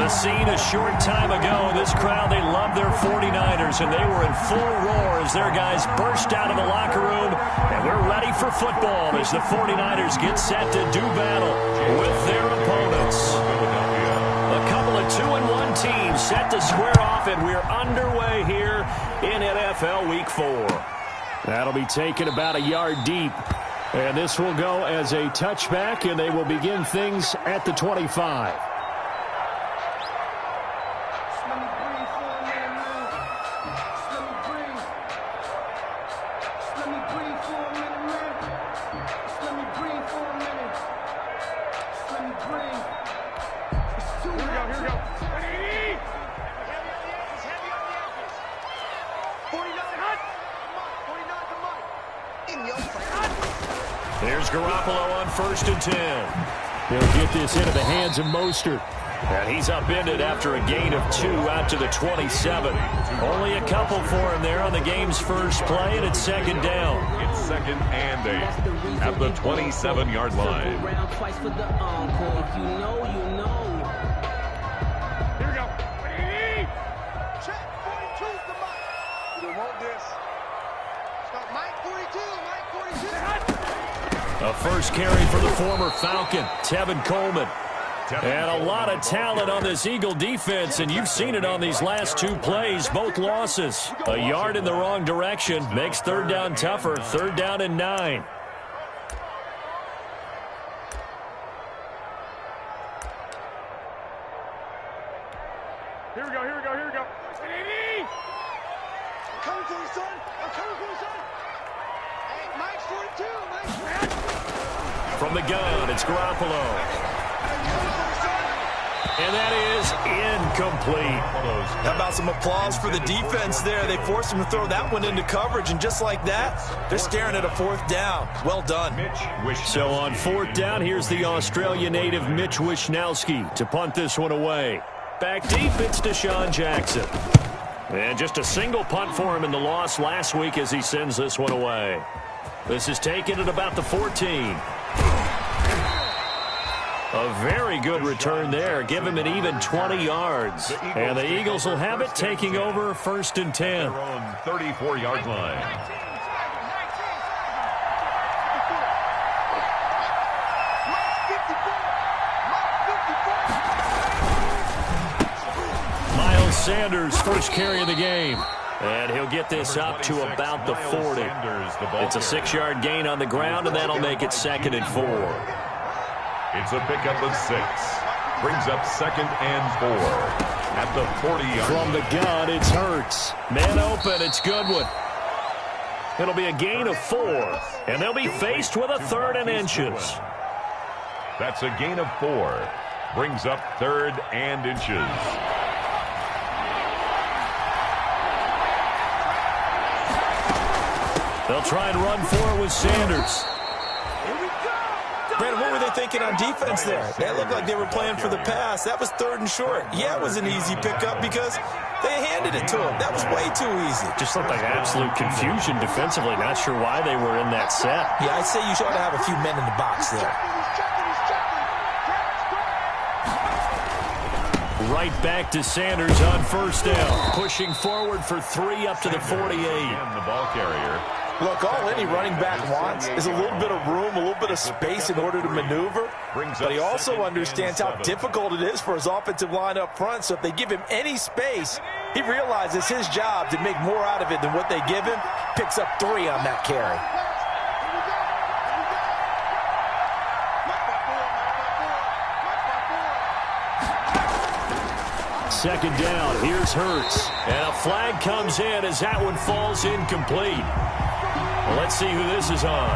The scene a short time ago. This crowd, they love their 49ers, and they were in full roar as their guys burst out of the locker room. And we're ready for football as the 49ers get set to do battle with their opponents. A couple of 2-1 teams set to square off, and we're underway here in NFL Week 4. That'll be taken about a yard deep. And this will go as a touchback, and they will begin things at the 25. There's Garoppolo on 1st and 10. He'll get this into the hands of Mostert. And he's upended after a gain of 2 out to the 27. Only a couple for him there on the game's first play, and it's second down. It's 2nd and 8 at the 27-yard line. Here we go. Check. 42's the mark. You want this. Start Mike 42. Mike 42. A first carry for the former Falcon, Tevin Coleman. And a lot of talent on this Eagle defense, and you've seen it on these last 2 plays, both losses. A yard in the wrong direction makes 3rd down tougher, 3rd down and 9. Here we go. I'm coming for you, son. Hey, Mike's 42. From the gun, it's Garoppolo. And that is incomplete. How about some applause for the defense there? They forced him to throw that one into coverage, and just like that, they're staring at a 4th down. Well done. So on 4th down, here's the Australia native Mitch Wishnowsky to punt this one away. Back deep, it's Deshaun Jackson. And just a single punt for him in the loss last week as he sends this one away. This is taken at about the 14. A very good return there. Give him an even 20 yards. And the Eagles will have it, taking over 1st and 10. Their own 34-yard line. Miles Sanders, first carry of the game. And he'll get this up to about the 40. It's a 6-yard gain on the ground, and that'll make it 2nd and 4. It's a pickup of 6. Brings up 2nd and 4 at the 40-yard. From the gun, it's Hurts. Man open, it's Goodwin. It'll be a gain of 4, and they'll be faced with a 3rd and inches. That's a gain of 4. Brings up 3rd and inches. They'll try and run for it with Sanders. Brandon, what were they thinking on defense there? They looked like they were playing for the pass. That was 3rd and short. Yeah, it was an easy pickup because they handed it to him. That was way too easy. Just looked like absolute confusion defensively. Not sure why they were in that set. Yeah, I'd say you ought to have a few men in the box there. Right back to Sanders on 1st down. Pushing forward for 3 up to the 48. And the ball carrier. Look, all any running back wants is a little bit of room, a little bit of space in order to maneuver. But he also understands how difficult it is for his offensive line up front. So if they give him any space, he realizes his job to make more out of it than what they give him. Picks up 3 on that carry. Second down, here's Hurts. And a flag comes in as that one falls incomplete. Well, let's see who this is on.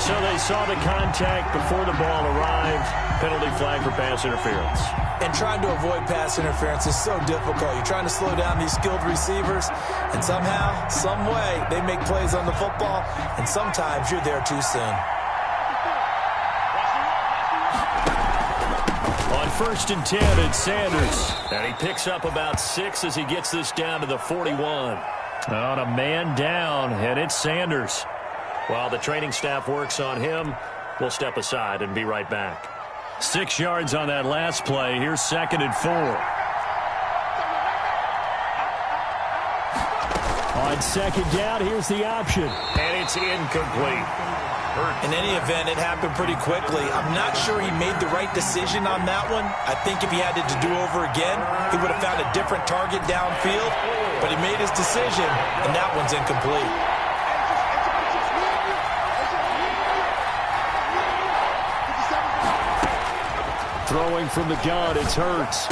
So they saw the contact before the ball arrived. Penalty flag for pass interference. And trying to avoid pass interference is so difficult. You're trying to slow down these skilled receivers, and somehow, some way, they make plays on the football, and sometimes you're there too soon. On 1st and 10, it's Sanders. And he picks up about 6 as he gets this down to the 41. On a man down, and it's Sanders. While the training staff works on him, we'll step aside and be right back. 6 yards on that last play. Here's 2nd and 4. On second down, here's the option. And it's incomplete. In any event, it happened pretty quickly. I'm not sure he made the right decision on that one. I think if he had it to do over again, he would have found a different target downfield. But he made his decision, and that one's incomplete. Throwing from the gun, it's Hurts.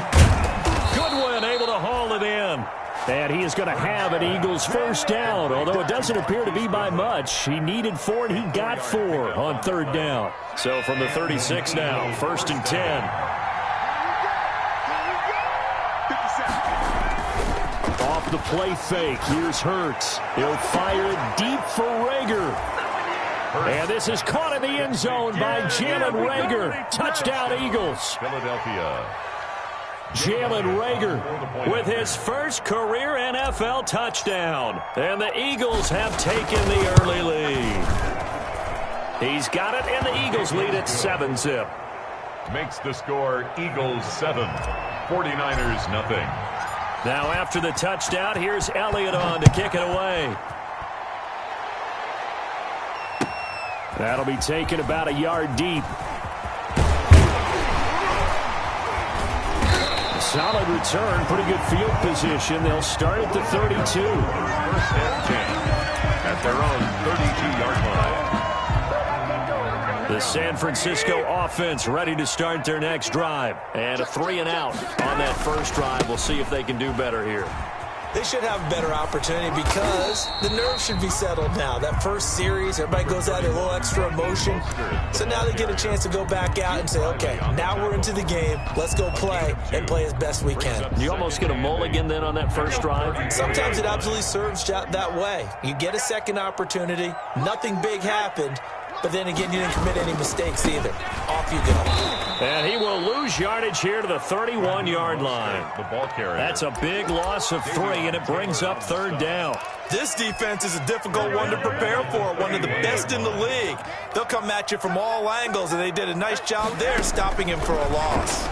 Goodwin able to haul it in. And he is going to have an Eagles first down, although it doesn't appear to be by much. He needed 4, and he got 4 on third down. So from the 36 now, 1st and 10. Off the play fake, here's Hurts. He'll fire it deep for Rager. And this is caught in the end zone by Jalen Rager. Touchdown, Eagles. Philadelphia. Jalen Rager with his first career NFL touchdown. And the Eagles have taken the early lead. He's got it, and the Eagles lead at 7-zip. Makes the score Eagles 7, 49ers nothing. Now after the touchdown, here's Elliott on to kick it away. That'll be taken about a yard deep. Solid return, pretty good field position. They'll start at the 32. 1st and 10 at their own 32-yard line. The San Francisco offense ready to start their next drive. And a 3-and-out on that first drive. We'll see if they can do better here. They should have a better opportunity because the nerves should be settled now. That first series, everybody goes out there, a little extra emotion. So now they get a chance to go back out and say, okay, now we're into the game. Let's go play and play as best we can. You almost get a mulligan then on that first drive? Sometimes it absolutely serves that way. You get a second opportunity. Nothing big happened. But then again, you didn't commit any mistakes either. Off you go. And he will lose yardage here to the 31-yard line. The ball carrier. That's a big loss of 3, and it brings up third down. This defense is a difficult one to prepare for, one of the best in the league. They'll come at you from all angles, and they did a nice job there stopping him for a loss.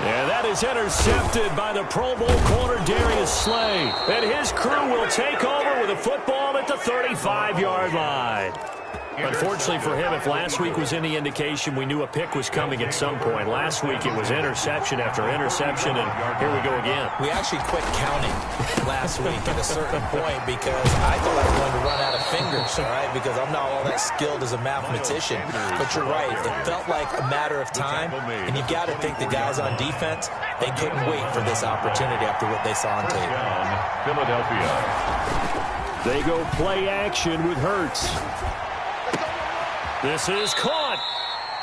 And that is intercepted by the Pro Bowl corner Darius Slay. And his crew will take over with a football at the 35-yard line. Unfortunately for him, if last week was any indication, we knew a pick was coming at some point. Last week it was interception after interception, and here we go again. We actually quit counting last week at a certain point because I thought I was going to run out of fingers, all right, because I'm not all that skilled as a mathematician. But you're right. It felt like a matter of time, and you've got to think the guys on defense, they couldn't wait for this opportunity after what they saw on tape. Philadelphia. They go play action with Hurts. This is caught.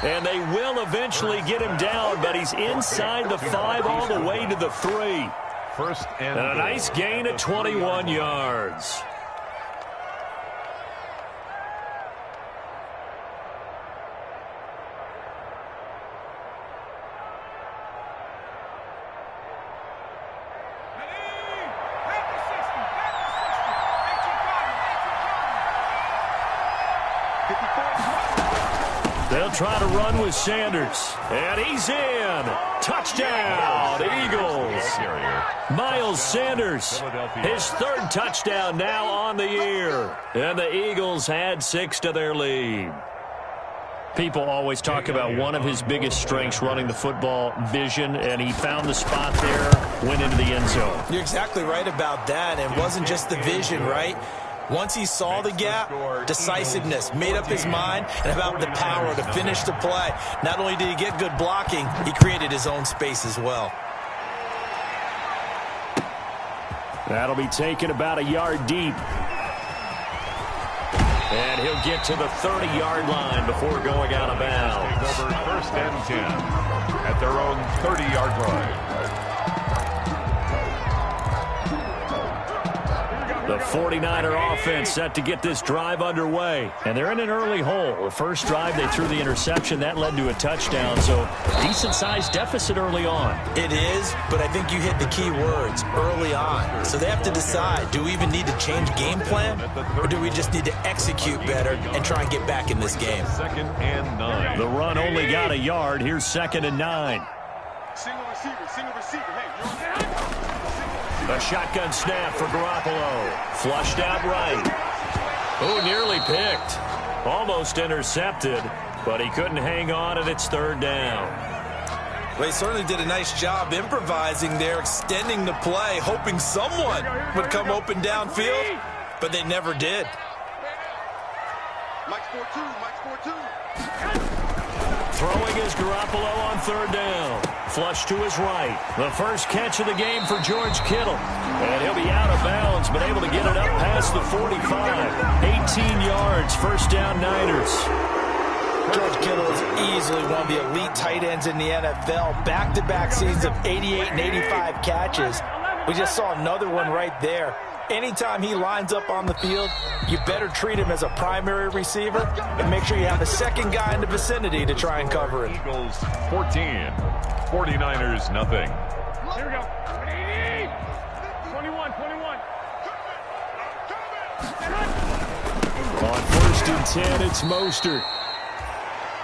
And they will eventually get him down, but he's inside the 5 all the way to the 3. 1st and a nice gain at 21 yards. They'll try to run with Sanders. And he's in. Touchdown, Eagles. Miles Sanders, his 3rd touchdown now on the year. And the Eagles add 6 to their lead. People always talk about one of his biggest strengths running the football, vision, and he found the spot there, went into the end zone. You're exactly right about that. And it wasn't just the vision, right? Once he saw the gap, decisiveness, made up his mind, and about the power to finish the play. Not only did he get good blocking, he created his own space as well. That'll be taken about a yard deep. And he'll get to the 30-yard line before going out of bounds. Take over 1st and 10 at their own 30-yard line. The 49er offense set to get this drive underway. And they're in an early hole. The first drive, they threw the interception. That led to a touchdown. So decent-sized deficit early on. It is, but I think you hit the key words, early on. So they have to decide, do we even need to change game plan? Or do we just need to execute better and try and get back in this game? 2nd and 9. The run only got a yard. Here's 2nd and 9. Single receiver, single receiver. Hey, you're on that. A shotgun snap for Garoppolo. Flushed out right. Oh, nearly picked. Almost intercepted, but he couldn't hang on, and it's third down. Well, he certainly did a nice job improvising there, extending the play, hoping someone would come open downfield, but they never did. Mike's 4-2, Mike's 4-2. Throwing is Garoppolo on third down. Flush to his right. The first catch of the game for George Kittle. And he'll be out of bounds, but able to get it up past the 45. 18 yards, first down Niners. George Kittle is easily one of the elite tight ends in the NFL. Back-to-back seasons of 88 and 85 catches. We just saw another one right there. Anytime he lines up on the field, you better treat him as a primary receiver and make sure you have a second guy in the vicinity to try and cover it. Eagles 14, 49ers nothing. Here we go. 21. On first and 10, it's Mostert.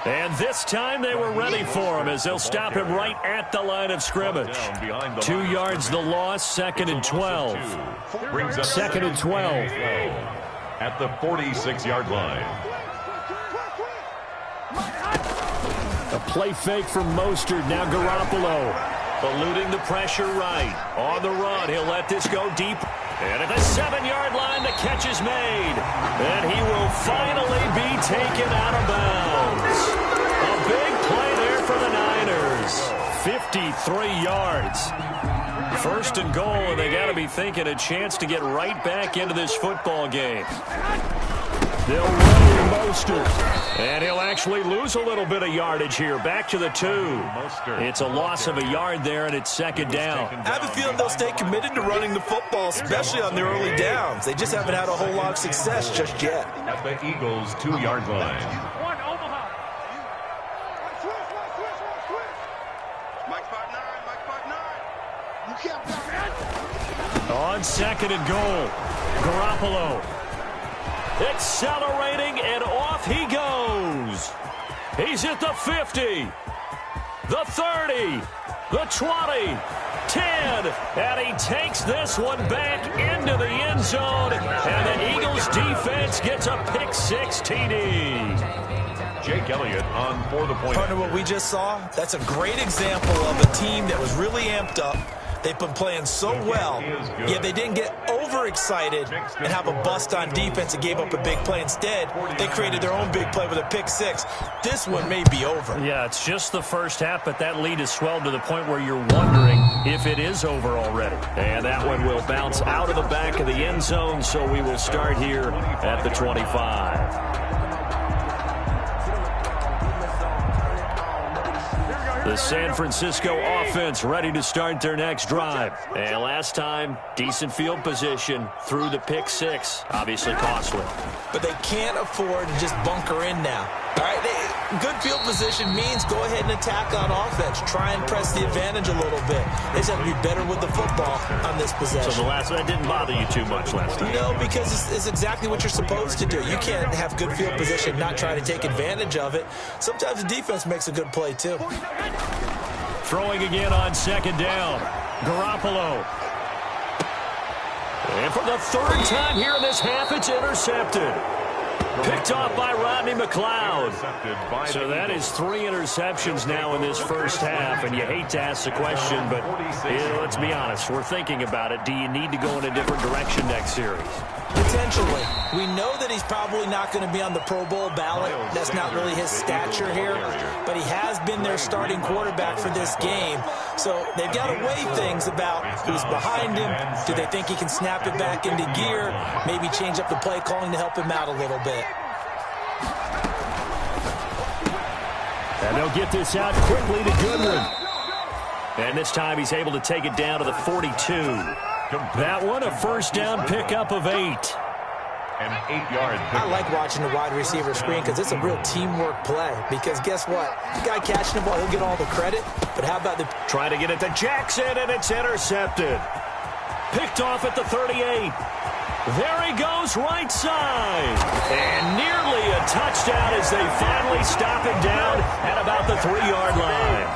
And this time they were ready for him as they'll stop him right at the line of scrimmage. 2 yards the loss, second and 12. Second and 12. At the 46-yard line. A play fake from Mostert, now Garoppolo. Eluding the pressure right. On the run, he'll let this go deep. And at the 7-yard line, the catch is made. And he will finally be taken out of bounds. A big play there for the Niners. 53 yards. First and goal, and they got to be thinking a chance to get right back into this football game. They'll run Mostert. And he'll actually lose a little bit of yardage here. Back to the 2. It's a loss of a yard there, and it's second down. I have a feeling they'll stay committed to running the football, especially on their early downs. They just haven't had a whole lot of success just yet. At the Eagles' 2-yard line. One, Omaha. Switch. Mike's 5'9", You can't block that. On second and goal, Garoppolo. Accelerating, and off he goes. He's at the 50, the 30, the 20, 10, and he takes this one back into the end zone, and the Eagles defense gets a pick-6 TD. Jake Elliott on for the point. Partner, what we just saw, that's a great example of a team that was really amped up. They've been playing so well, yet they didn't get overexcited and have a bust on defense and gave up a big play. Instead, they created their own big play with a pick-6. This one may be over. Yeah, it's just the first half, but that lead has swelled to the point where you're wondering if it is over already. And that one will bounce out of the back of the end zone, so we will start here at the 25. The San Francisco offense ready to start their next drive. And last time, decent field position through the pick-6. Obviously costly. But they can't afford to just bunker in now. All right, good field position means go ahead and attack on offense. Try and press the advantage a little bit. They just have to be better with the football on this possession. So that didn't bother you too much last time? No, because it's exactly what you're supposed to do. You can't have good field position, not try to take advantage of it. Sometimes the defense makes a good play, too. Throwing again on second down. Garoppolo. And for the third time here in this half, it's intercepted. Picked off by Rodney McLeod. So that is 3 interceptions now in this first half. And you hate to ask the question, but let's be honest. We're thinking about it. Do you need to go in a different direction next series? Potentially. We know that he's probably not going to be on the Pro Bowl ballot. That's not really his stature here. But he has been their starting quarterback for this game. So they've got to weigh things about who's behind him. Do they think he can snap it back into gear? Maybe change up the play calling to help him out a little bit. And they'll get this out quickly to Goodwin. And this time he's able to take it down to the 42. That one, a first down pickup of 8. An 8-yard pickup. I like watching the wide receiver screen because it's a real teamwork play. Because guess what? The guy catching the ball, he'll get all the credit. But how about the... Trying to get it to Jackson, and it's intercepted. Picked off at the 38. There he goes, right side. And nearly a touchdown as they finally stop it down at about the 3-yard line.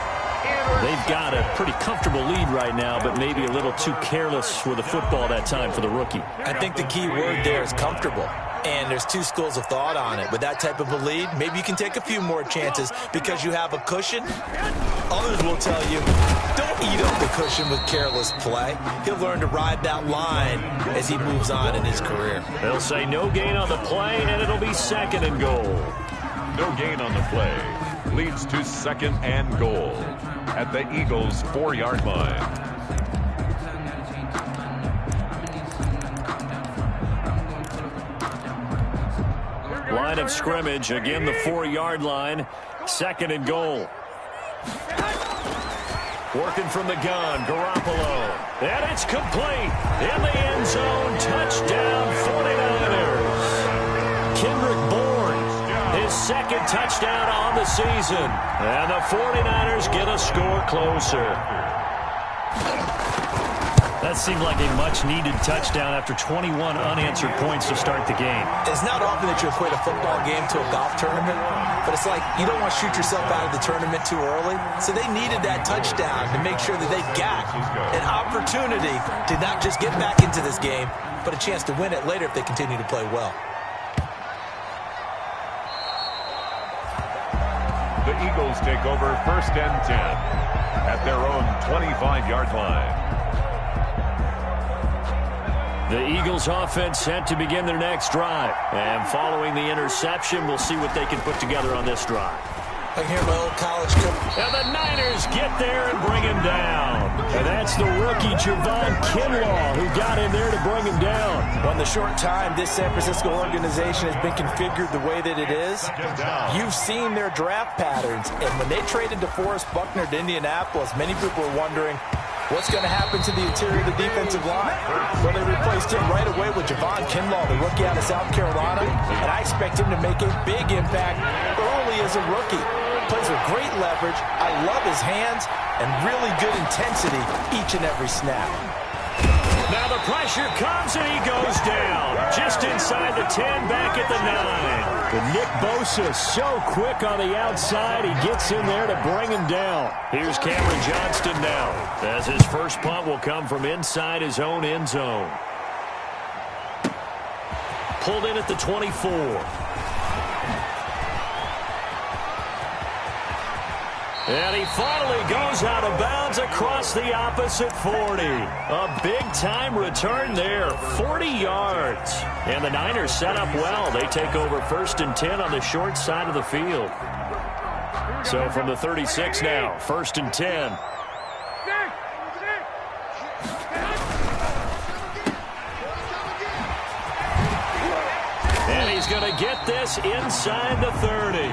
They've got a pretty comfortable lead right now, but maybe a little too careless with the football that time for the rookie. I think the key word there is comfortable. And there's two schools of thought on it. With that type of a lead, maybe you can take a few more chances because you have a cushion. Others will tell you, don't eat up the cushion with careless play. He'll learn to ride that line as he moves on in his career. They'll say no gain on the play, and it'll be 2nd and goal. No gain on the play. Leads to 2nd and goal at the Eagles' 4-yard line. Line of scrimmage, again the 4-yard line, 2nd and goal. Working from the gun, Garoppolo. And it's complete. In the end zone, touchdown 49ers. Kendrick Bourne, his 2nd touchdown on the season. And the 49ers get a score closer. That seemed like a much-needed touchdown after 21 unanswered points to start the game. It's not often that you equate a football game to a golf tournament, but it's like you don't want to shoot yourself out of the tournament too early. So they needed that touchdown to make sure that they got an opportunity to not just get back into this game, but a chance to win it later if they continue to play well. The Eagles take over 1st and 10 at their own 25-yard line. The Eagles offense set to begin their next drive. And following the interception, we'll see what they can put together on this drive. I hear my old college coach. And the Niners get there and bring him down. And that's the rookie Javon Kinlaw who got in there to bring him down. Well, in the short time this San Francisco organization has been configured the way that it is, you've seen their draft patterns. And when they traded DeForest Buckner to Indianapolis, many people were wondering, what's going to happen to the interior of the defensive line? Well, they replaced him right away with Javon Kinlaw, the rookie out of South Carolina, and I expect him to make a big impact early as a rookie. Plays with great leverage. I love his hands and really good intensity each and every snap. Now the pressure comes and he goes down. Just inside the 10, back at the 9. But Nick Bosa so quick on the outside, he gets in there to bring him down. Here's Cameron Johnston now, as his first punt will come from inside his own end zone. Pulled in at the 24. And he finally goes out of bounds across the opposite 40. A big-time return there, 40 yards. And the Niners set up well. They take over 1st and 10 on the short side of the field. So from the 36 now, 1st and 10. And he's going to get this inside the 30.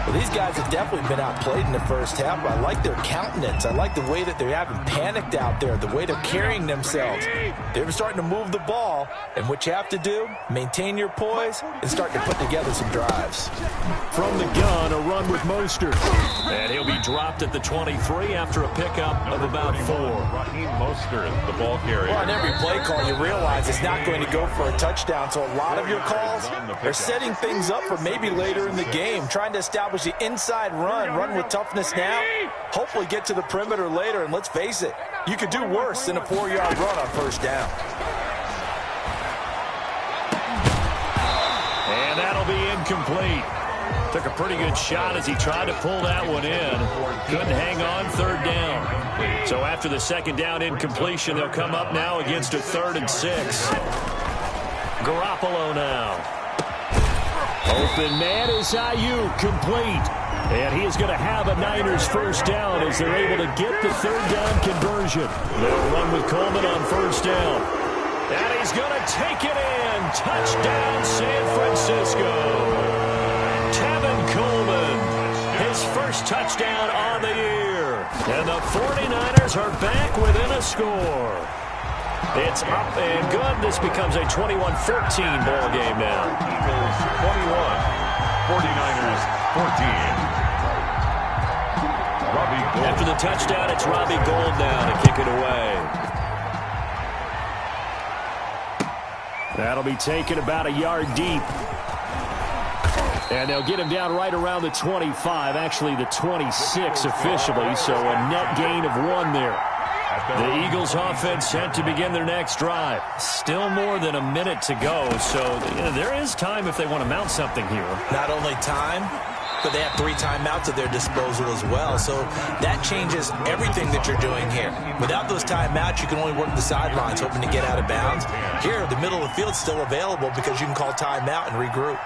Well, these guys have definitely been outplayed in the first half, but I like their countenance. I like the way that they haven't panicked out there, the way they're carrying themselves. They're starting to move the ball, and what you have to do, maintain your poise and start to put together some drives. From the gun, a run with Mostert. And he'll be dropped at the 23 after a pickup of about 4. Raheem Mostert, the ball carrier. Well, on every play call, you realize it's not going to go for a touchdown, so a lot of your calls are setting things up for maybe later in the game, trying to establish the inside run with toughness now, hopefully get to the perimeter later, and let's face it, you could do worse than a 4-yard run on 1st down. And that'll be incomplete. Took a pretty good shot as he tried to pull that one in. Couldn't hang on 3rd down. So after the 2nd down incompletion, they'll come up now against a 3rd and 6. Garoppolo now. Open man is Ayuk, complete. And he is going to have a Niners 1st down as they're able to get the 3rd down conversion. They'll run with Coleman on 1st down. And he's going to take it in. Touchdown, San Francisco. Tevin Coleman, his 1st touchdown on the year. And the 49ers are back within a score. It's up and good. This becomes a 21-14 ball game now. Eagles 21, 49ers 14. Robbie Gould. After the touchdown, it's Robbie Gould now to kick it away. That'll be taken about a yard deep. And they'll get him down right around the 25, actually the 26 officially, so a net gain of 1 there. The Eagles offense set to begin their next drive. Still more than a minute to go, so there is time if they want to mount something here. Not only time, but they have 3 timeouts at their disposal as well, so that changes everything that you're doing here. Without those timeouts, you can only work the sidelines, hoping to get out of bounds. Here, the middle of the field's still available because you can call timeout and regroup.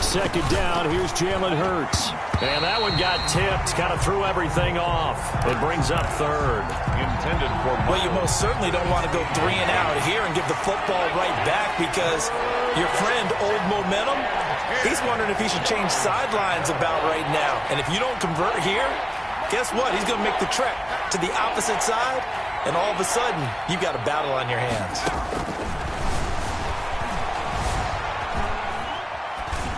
Second down, here's Jalen Hurts. And that one got tipped, kind of threw everything off. It brings up third. Intended for... Well, you most certainly don't want to go 3 and out here and give the football right back because your friend, Old Momentum, he's wondering if he should change sidelines about right now. And if you don't convert here, guess what? He's going to make the trek to the opposite side, and all of a sudden, you've got a battle on your hands.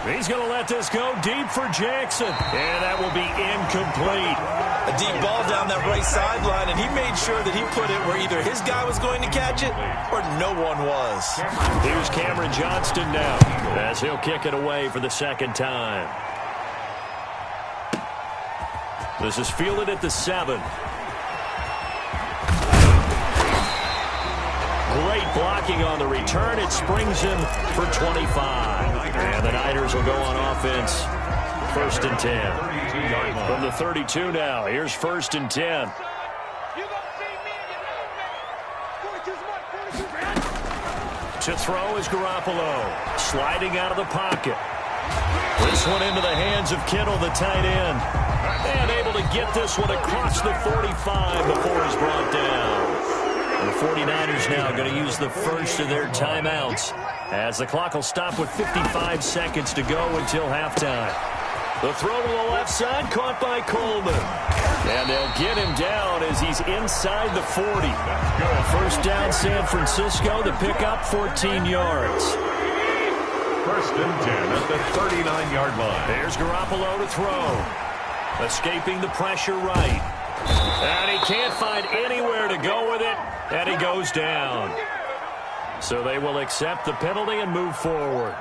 He's going to let this go deep for Jackson. And that will be incomplete. A deep ball down that right sideline, and he made sure that he put it where either his guy was going to catch it or no one was. Here's Cameron Johnston now as he'll kick it away for the second time. This is fielded at the 7. Great blocking on the return. It springs him for 25. And the Niners will go on offense. 1st and 10. From the 32 now. Here's 1st and 10. To throw is Garoppolo. Sliding out of the pocket. This one into the hands of Kittle, the tight end. And able to get this one across the 45 before he's brought down. And the 49ers now going to use the first of their timeouts as the clock will stop with 55 seconds to go until halftime. The throw to the left side caught by Coleman. And they'll get him down as he's inside the 40. First down San Francisco, the pickup 14 yards. 1st and 10 at the 39-yard line. There's Garoppolo to throw. Escaping the pressure right. And he can't find anywhere to go with it. And he goes down. So they will accept the penalty and move forward.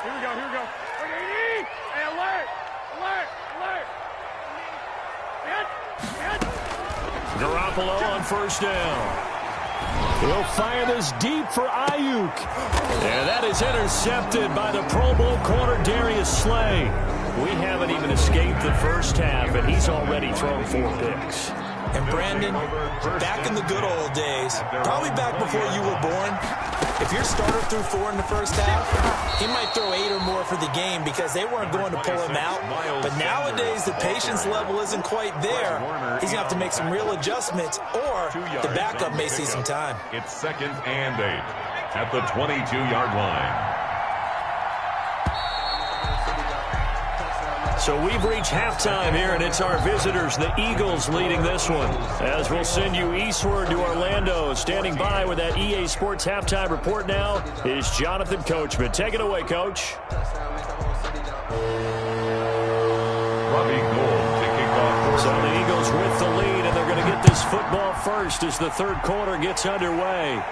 Here we go, here we go. Hey, alert! Garoppolo on first down. He'll fire this deep for Ayuk. And that is intercepted by the Pro Bowl corner Darius Slay. We haven't even escaped the first half, and he's already thrown 4 picks. And Brandon, back in the good old days, probably back before you were born, if your starter threw 4 in the first half, he might throw 8 or more for the game because they weren't going to pull him out. But nowadays, the patience level isn't quite there. He's going to have to make some real adjustments, or the backup may see some time. It's 2nd and 8 at the 22-yard line. So we've reached halftime here, and it's our visitors, the Eagles, leading this one. As we'll send you eastward to Orlando. Standing by with that EA Sports halftime report now is Jonathan Coachman. Take it away, Coach. Robbie Gould kicking off. So the Eagles with the lead, and they're going to get this football first as the third quarter gets underway.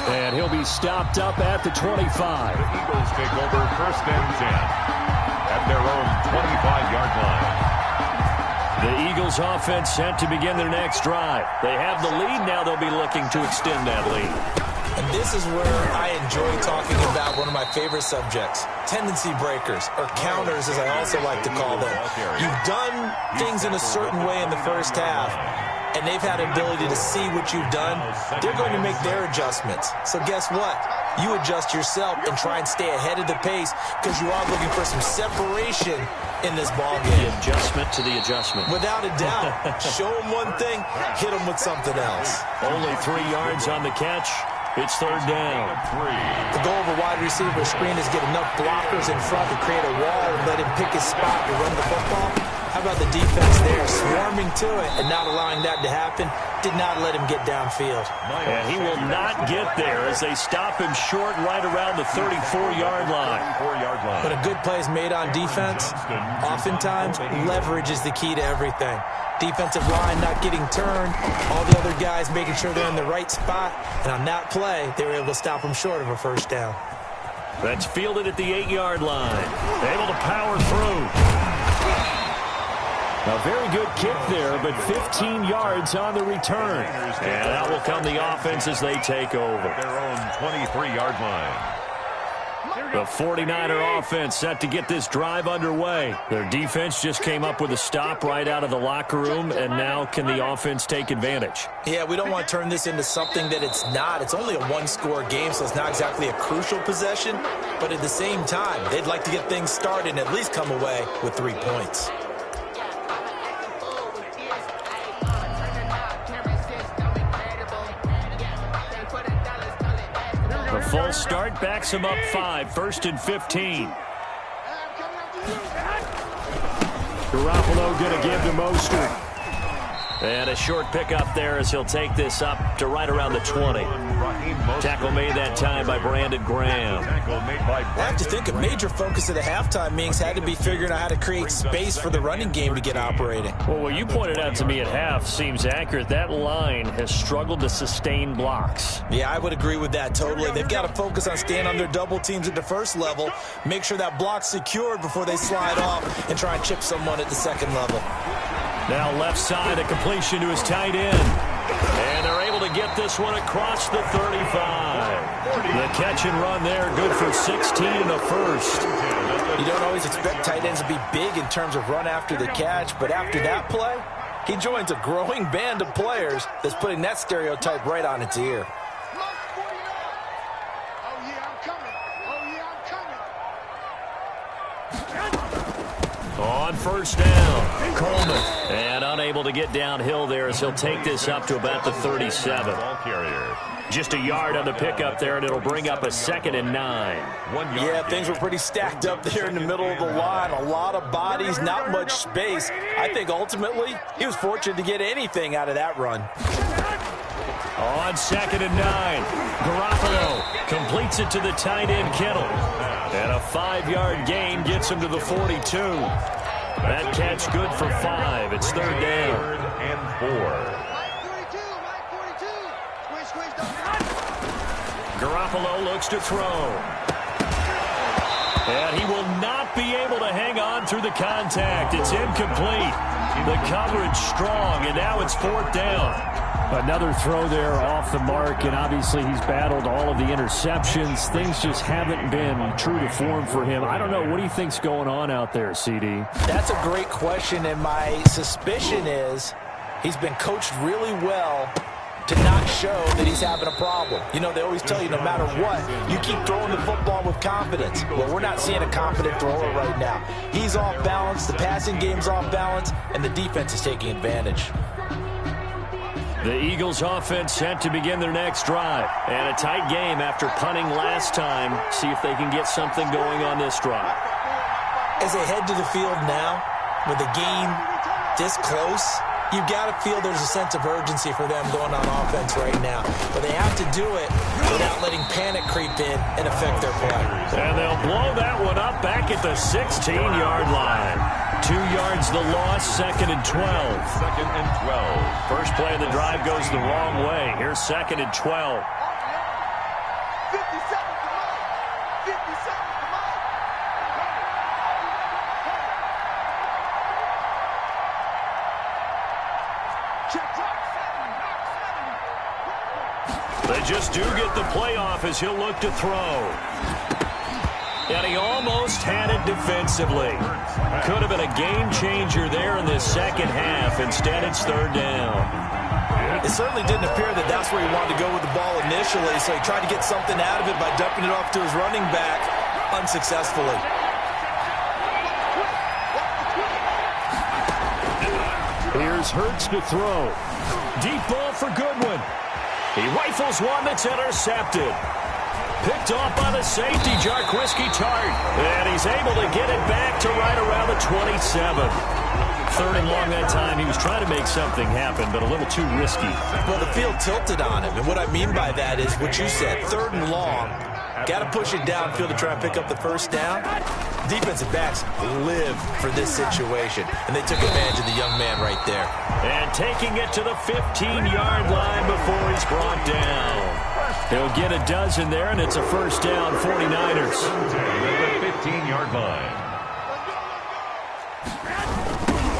And he'll be stopped up at the 25. The Eagles take over 1st and 10 at their own 25-yard line. The Eagles offense set to begin their next drive. They have the lead. Now they'll be looking to extend that lead. And this is where I enjoy talking about one of my favorite subjects, tendency breakers, or counters as I also like to call them. You've done things in a certain way in the first half, and they've had an ability to see what you've done. They're going to make their adjustments. So guess what? You adjust yourself and try and stay ahead of the pace because you are looking for some separation in this ball game. The adjustment to the adjustment. Without a doubt. Show them one thing, hit them with something else. Only 3 yards on the catch. It's third down. The goal of a wide receiver screen is get enough blockers in front to create a wall and let him pick his spot to run the football. How about the defense there, swarming to it and not allowing that to happen? Did not let him get downfield. And he will not get there as they stop him short right around the 34-yard line. But a good play is made on defense. Oftentimes, leverage is the key to everything. Defensive line not getting turned. All the other guys making sure they're in the right spot. And on that play, they were able to stop them short of a first down. That's fielded at the 8-yard line. Able to power through. A very good kick there, but 15 yards on the return. And out will come the offense as they take over. Their own 23-yard line. The 49er offense set to get this drive underway. Their defense just came up with a stop right out of the locker room, and now can the offense take advantage? Yeah, we don't want to turn this into something that it's not. It's only a one-score game, so it's not exactly a crucial possession. But at the same time, they'd like to get things started and at least come away with 3 points. The full start backs him up 5, 1st and 15. Garoppolo going to give to Mostert. And a short pickup there as he'll take this up to right around the 20. Tackle made that time by Brandon Graham. I have to think a major focus of the halftime meetings had to be figuring out how to create space for the running game to get operating. Well, what you pointed out to me at half seems accurate. That line has struggled to sustain blocks. Yeah, I would agree with that totally. They've got to focus on staying on their double teams at the first level, make sure that block's secured before they slide off and try and chip someone at the second level. Now left side, a completion to his tight end. And they're able to get this one across the 35. The catch and run there, good for 16 and a first. You don't always expect tight ends to be big in terms of run after the catch, but after that play, he joins a growing band of players that's putting that stereotype right on its ear. On first down, Coleman. And unable to get downhill there as he'll take this up to about the 37. Just a yard on the pickup there, and it'll bring up a 2nd and 9. Yeah, things were pretty stacked up there in the middle of the line. A lot of bodies, not much space. I think ultimately he was fortunate to get anything out of that run. On 2nd and 9, Garoppolo completes it to the tight end Kittle. And a 5-yard gain gets him to the 42. That catch good for 5. It's 3rd down. 3rd and 4. Garoppolo looks to throw. And he will not be able to hang on through the contact. It's incomplete. The coverage strong, and now it's 4th down. Another throw there off the mark, and obviously he's battled all of the interceptions. Things just haven't been true to form for him. I don't know. What do you think's going on out there, CD? That's a great question, and my suspicion is he's been coached really well to not show that he's having a problem. You know, they always tell you no matter what, you keep throwing the football with confidence. Well, we're not seeing a confident thrower right now. He's off balance, the passing game's off balance, and the defense is taking advantage. The Eagles offense set to begin their next drive. And a tight game after punting last time. See if they can get something going on this drive. As they head to the field now, with the game this close, you've got to feel there's a sense of urgency for them going on offense right now. But they have to do it without letting panic creep in and affect their play. And they'll blow that one up back at the 16-yard line. 2 yards the loss, 2nd and 12. 2nd and 12. First play of the drive goes the wrong way. Here's 2nd and 12. 50 seconds to mile. 50 seconds to mile. Check clock. They just do get the playoff as he'll look to throw. And he almost had it defensively. Could have been a game changer there in this second half. Instead, it's 3rd down. It certainly didn't appear that that's where he wanted to go with the ball initially, so he tried to get something out of it by dumping it off to his running back unsuccessfully. Here's Hurts to throw. Deep ball for Goodwin. He rifles one that's intercepted. Picked off by the safety, Jarquiski Tart. And he's able to get it back to right around the 27. 3rd and long that time. He was trying to make something happen, but a little too risky. Well, the field tilted on him. And what I mean by that is what you said, 3rd and long. Got to push it downfield to try and pick up the first down. Defensive backs live for this situation, and they took advantage of the young man right there. And taking it to the 15-yard line before he's brought down. He'll get a dozen there, and it's a first down, 49ers. At the 15-yard line.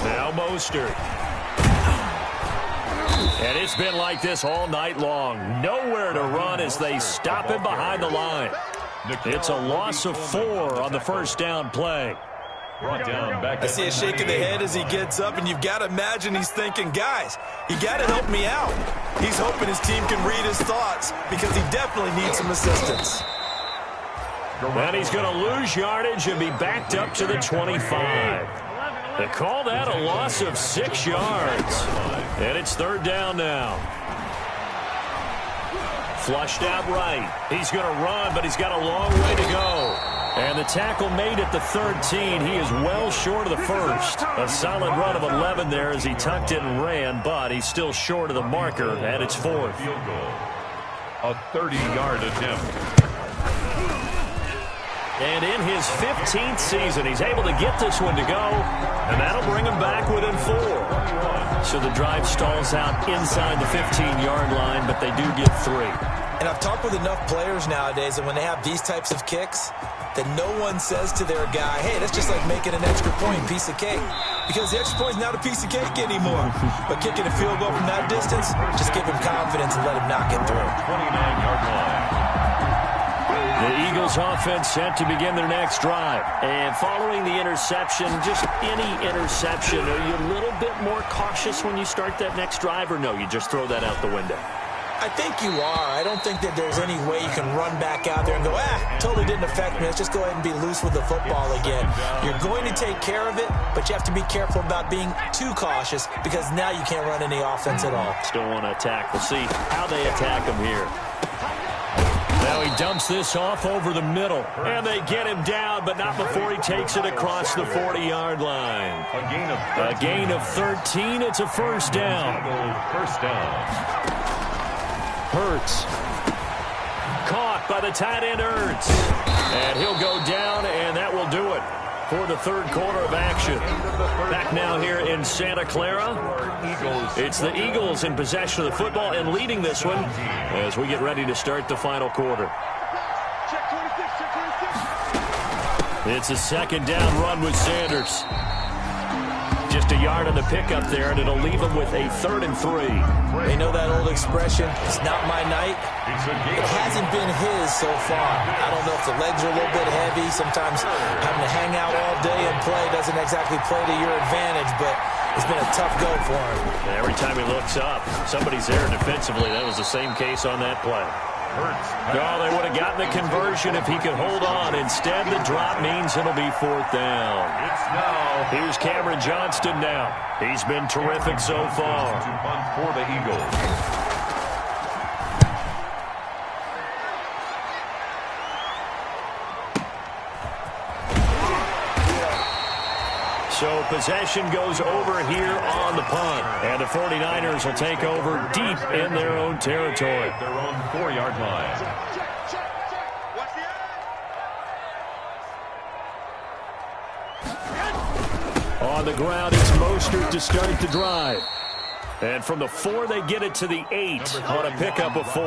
Now Mostert. And it's been like this all night long. Nowhere to run as they stop him behind the line. It's a loss of 4 on the first down play. Brought down back. I see a shake of the head as he gets up, and you've got to imagine he's thinking, guys, you got to help me out. He's hoping his team can read his thoughts because he definitely needs some assistance. And he's going to lose yardage and be backed up to the 25. They call that a loss of 6 yards. And it's third down now. Flushed out right. He's going to run, but he's got a long way to go. And the tackle made at the 13. He is well short of the first. A solid run of 11 there as he tucked it and ran, but he's still short of the marker, and it's fourth. Field goal. A 30-yard attempt. And in his 15th season, he's able to get this one to go, and that'll bring him back within 4. So the drive stalls out inside the 15-yard line, but they do get 3. And I've talked with enough players nowadays, and when they have these types of kicks, that no one says to their guy, hey, that's just like making an extra point, piece of cake. Because the extra point is not a piece of cake anymore. But kicking a field goal from that distance, just give him confidence and let him knock it through. 29-yard line. The Eagles offense set to begin their next drive. And following the interception, just any interception, are you a little bit more cautious when you start that next drive, or no, you just throw that out the window? I think you are. I don't think that there's any way you can run back out there and go, totally didn't affect me. Let's just go ahead and be loose with the football again. You're going to take care of it, but you have to be careful about being too cautious because now you can't run any offense at all. Still want to attack. We'll see how they attack him here. Now he dumps this off over the middle, and they get him down, but not before he takes it across the 40-yard line. A gain of 13. It's a first down. First down. Hurts. Caught by the tight end Ertz. And he'll go down, and that will do it for the third quarter of action. Back now here in Santa Clara. It's the Eagles in possession of the football and leading this one as we get ready to start the final quarter. It's a second down run with Sanders. Just a yard on the pickup there, and it'll leave him with a 3rd and 3. They know that old expression, it's not my night. It hasn't been his so far. I don't know if the legs are a little bit heavy. Sometimes having to hang out all day and play doesn't exactly play to your advantage, but it's been a tough go for him. Every time he looks up, somebody's there defensively. That was the same case on that play. No, they would have gotten the conversion if he could hold on. Instead, the drop means it'll be 4th down. Here's Cameron Johnston now. He's been terrific so far. To punt for the Eagles. So possession goes over here on the punt. And the 49ers will take over deep in their own territory. Their own 4-yard line. On the ground, it's Mostert to start the drive. And from the 4, they get it to the 8 on a pickup of 4.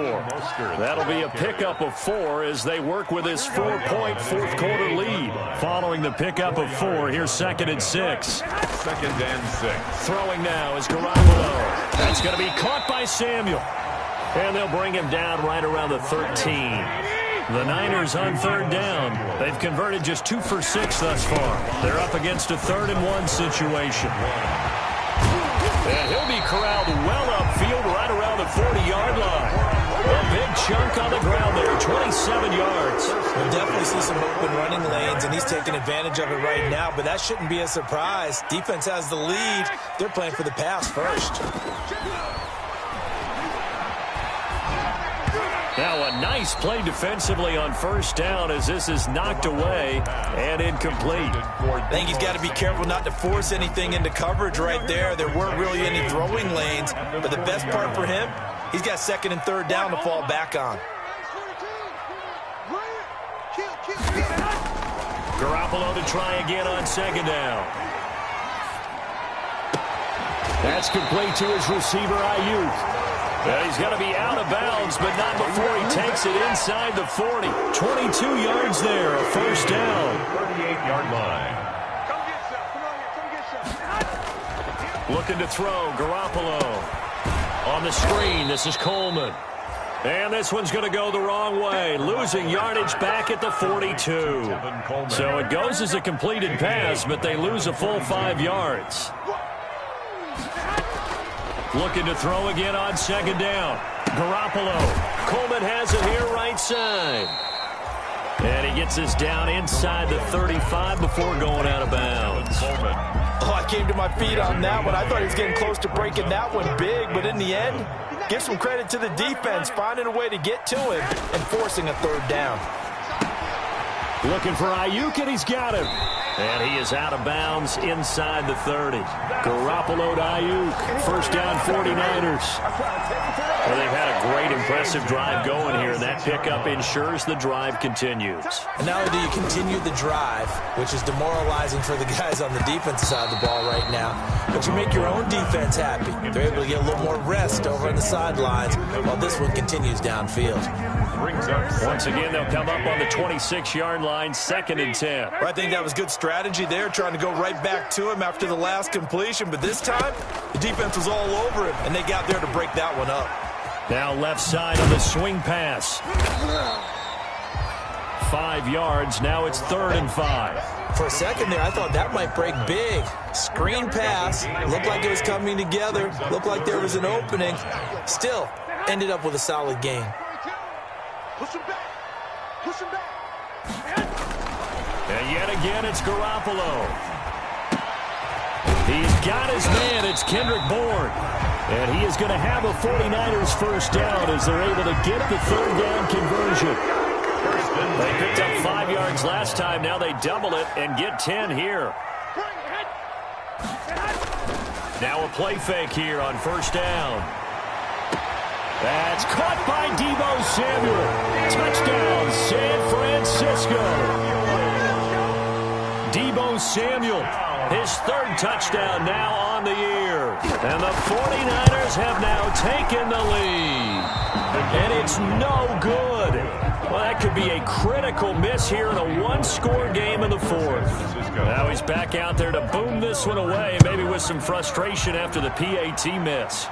That'll be a pickup of 4 as they work with this 4-point fourth-quarter lead. Following the pickup of 4, here's 2nd and 6. 2nd and 6. Throwing now is Garoppolo. That's going to be caught by Samuel. And they'll bring him down right around the 13. The Niners on 3rd down. They've converted just 2 for 6 thus far. They're up against a 3rd and 1 situation. And he'll be corralled well upfield right around the 40-yard line. A big chunk on the ground there, 27 yards. We'll definitely see some open running lanes, and he's taking advantage of it right now, but that shouldn't be a surprise. Defense has the lead. They're playing for the pass first. Now a nice play defensively on 1st down as this is knocked away and incomplete. I think he's got to be careful not to force anything into coverage right there. There weren't really any throwing lanes, but the best part for him, he's got 2nd and 3rd down to fall back on. Garoppolo to try again on second down. That's complete to his receiver, Ayuk. And he's going to be out of bounds, but not before he takes it inside the 40. 22 yards there, a first down. 38-yard line. Come get some. Come on here. Come get some. Looking to throw, Garoppolo. On the screen, this is Coleman. And this one's going to go the wrong way, losing yardage back at the 42. So it goes as a completed pass, but they lose a full 5 yards. Looking to throw again on second down. Garoppolo. Coleman has it here right side. And he gets us down inside the 35 before going out of bounds. Oh, I came to my feet on that one. I thought he was getting close to breaking that one big, but in the end, give some credit to the defense, finding a way to get to him and forcing a third down. Looking for Ayuk, and he's got him. And he is out of bounds inside the 30. Garoppolo to Ayuk. First down, 49ers. Well, they've had a great, impressive drive going here, and that pickup ensures the drive continues. And not only do you continue the drive, which is demoralizing for the guys on the defensive side of the ball right now, but you make your own defense happy. They're able to get a little more rest over on the sidelines while this one continues downfield. Once again, they'll come up on the 26-yard line, 2nd and 10. Well, I think that was good strategy there, trying to go right back to him after the last completion. But this time, the defense was all over him, and they got there to break that one up. Now left side on the swing pass. 5 yards. Now it's 3rd and 5. For a second there, I thought that might break big. Screen pass. Looked like it was coming together. Looked like there was an opening. Still, ended up with a solid game. Push him back. Push him back. And yet again, it's Garoppolo. He's got his man. It's Kendrick Bourne. And he is going to have a 49ers first down as they're able to get the 3rd down conversion. They picked up 5 yards last time. Now they double it and get 10 here. Now a play fake here on first down. That's caught by Deebo Samuel. Touchdown, San Francisco. Deebo Samuel, his 3rd touchdown now on the year. And the 49ers have now taken the lead. And it's no good. Well, that could be a critical miss here in a one-score game in the 4th. Now he's back out there to boom this one away, maybe with some frustration after the PAT miss.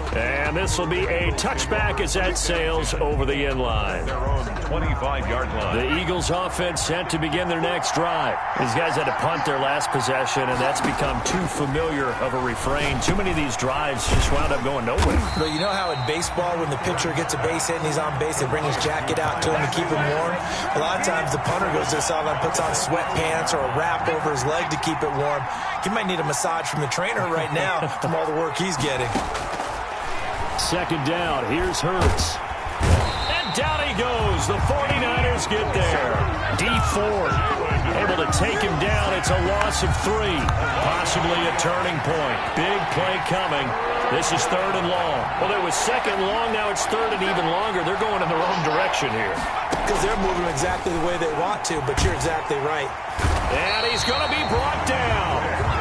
And this will be a touchback as that sails over the end line. Their own 25-yard line. The Eagles offense set to begin their next drive. These guys had to punt their last possession, and that's become too familiar of a refrain. Too many of these drives just wound up going nowhere. Well, you know how in baseball when the pitcher gets a base hit and he's on base, they bring his jacket out to him to keep him warm? A lot of times the punter goes to the sideline, puts on sweatpants or a wrap over his leg to keep it warm. He might need a massage from the trainer right now from all the work he's getting. 2nd down. Here's Hurts. And down he goes. The 49ers get there. D Ford able to take him down. It's a loss of 3. Possibly a turning point. Big play coming. This is 3rd and long. Well, it was 2nd long. Now it's 3rd and even longer. They're going in the wrong direction here. Because they're moving exactly the way they want to, but you're exactly right. And he's going to be brought down.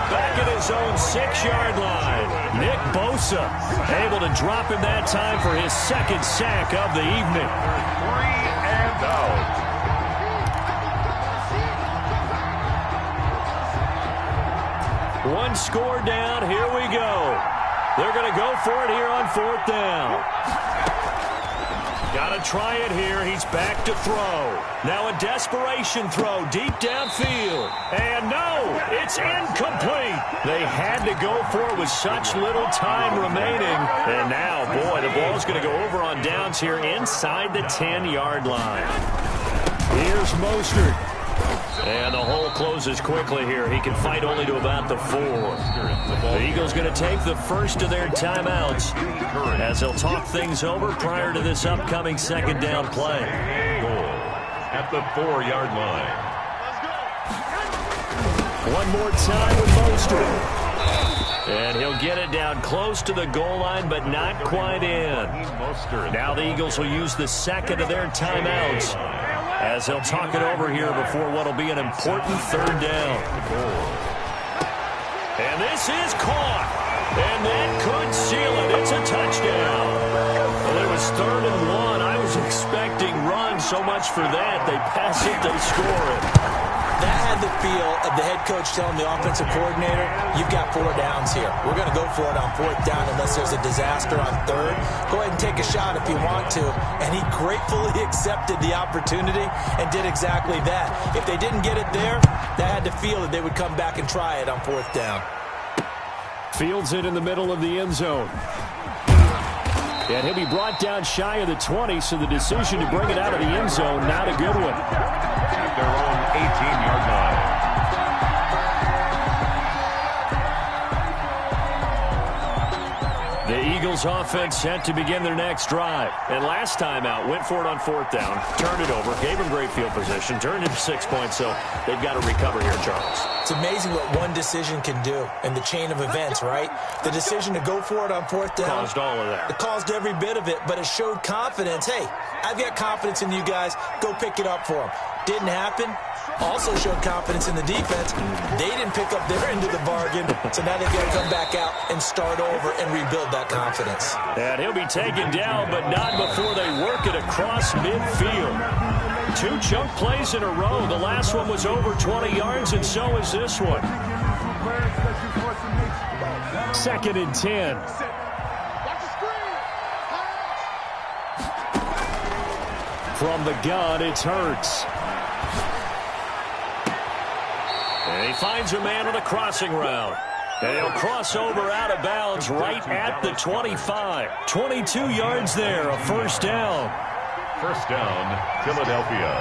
Back at his own 6-yard line. Nick Bosa able to drop him that time for his 2nd sack of the evening. 3 and out. One score down. Here we go. They're going to go for it here on 4th down. Got to try it here. He's back to throw. Now a desperation throw deep downfield. And no, it's incomplete. They had to go for it with such little time remaining. And now, boy, the ball's going to go over on downs here inside the 10-yard line. Here's Mostert. And the hole closes quickly here. He can fight only to about the 4. The Eagles going to take the first of their timeouts as they'll talk things over prior to this upcoming 2nd down play. Goal at the 4-yard line. One more time with Mostert. And he'll get it down close to the goal line, but not quite in. Now the Eagles will use the 2nd of their timeouts as they'll talk it over here before what will be an important third down. And this is caught. And that could seal it. It's a touchdown. Well, it was 3rd and 1. I was expecting runs. So much for that. They pass it, they score it. That had the feel of the head coach telling the offensive coordinator, you've got 4 downs here. We're going to go for it on 4th down unless there's a disaster on 3rd. Go ahead and take a shot if you want to. And he gratefully accepted the opportunity and did exactly that. If they didn't get it there, that had the feel that they would come back and try it on 4th down. Fields it in the middle of the end zone. And he'll be brought down shy of the 20, so the decision to bring it out of the end zone, not a good one. At their own 18-yard line. The Eagles offense set to begin their next drive. And last time out, went for it on 4th down, turned it over, gave them great field position, turned it to 6 points, so they've got to recover here, Charles. It's amazing what one decision can do in the chain of events, right? The decision to go for it on 4th down. Caused all of that. It caused every bit of it, but it showed confidence. Hey, I've got confidence in you guys. Go pick it up for them. Didn't happen. Also showed confidence in the defense. They didn't pick up their end of the bargain, so now they've got to come back out and start over and rebuild that confidence. And he'll be taken down, but not before they work it across midfield. 2 chunk plays in a row. The last one was over 20 yards, and so is this one. 2nd and 10. From the gun, it's Hurts. And he finds a man on a crossing route. And he'll cross over out of bounds right at the 25. 22 yards there, a 1st down. 1st down, Philadelphia.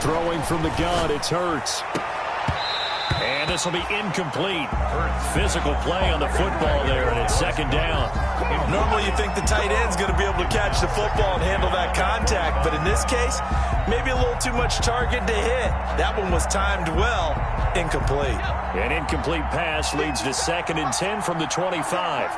Throwing from the gun, it's Hurts. And this will be incomplete. Physical play on the football there, and it's 2nd down. Normally you think the tight end's going to be able to catch the football and handle that contact, but in this case, maybe a little too much target to hit. That one was timed well. Incomplete. An incomplete pass leads to 2nd and 10 from the 25.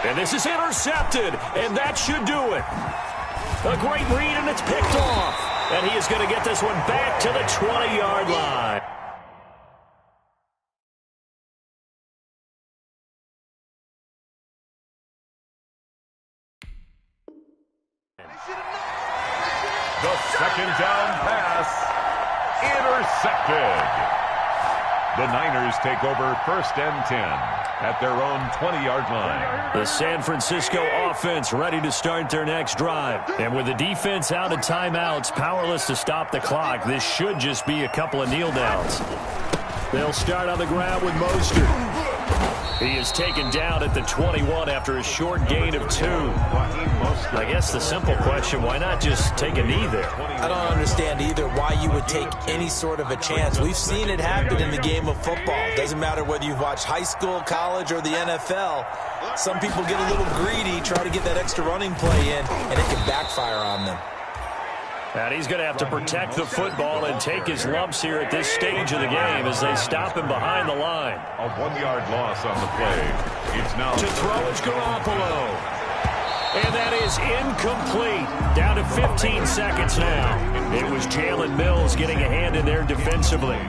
And this is intercepted, and that should do it. A great read, and it's picked off. And he is going to get this one back to the 20-yard line. The 2nd down pass intercepted. The Niners take over 1st and 10 at their own 20-yard line. The San Francisco offense ready to start their next drive. And with the defense out of timeouts, powerless to stop the clock, this should just be a couple of kneel downs. They'll start on the ground with Mostert. He is taken down at the 21 after a short gain of 2. I guess the simple question, why not just take a knee there? I don't understand either why you would take any sort of a chance. We've seen it happen in the game of football. Doesn't matter whether you've watched high school, college, or the NFL. Some people get a little greedy, try to get that extra running play in, and it can backfire on them. And he's going to have to protect the football and take his lumps here at this stage of the game as they stop him behind the line. A 1-yard loss on the play. It's now to throw is Garoppolo. And that is incomplete. Down to 15 seconds now. It was Jalen Mills getting a hand in there defensively.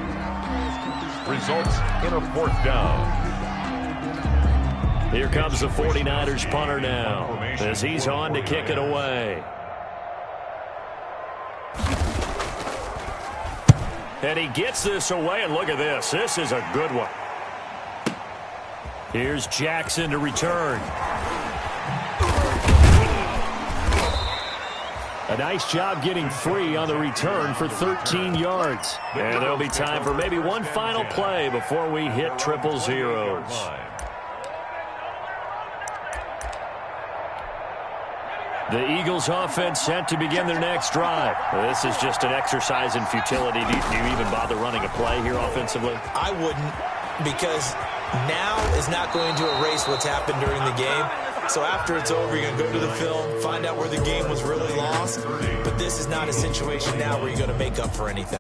Results in a 4th down. Here comes the 49ers punter now as he's on to kick it away. And he gets this away, and look at this. This is a good one. Here's Jackson to return. A nice job getting free on the return for 13 yards. And there'll be time for maybe one final play before we hit triple zeros. The Eagles offense set to begin their next drive. This is just an exercise in futility. Do you even bother running a play here offensively? I wouldn't, because now is not going to erase what's happened during the game. So after it's over, you're going to go to the film, find out where the game was really lost. But this is not a situation now where you're going to make up for anything.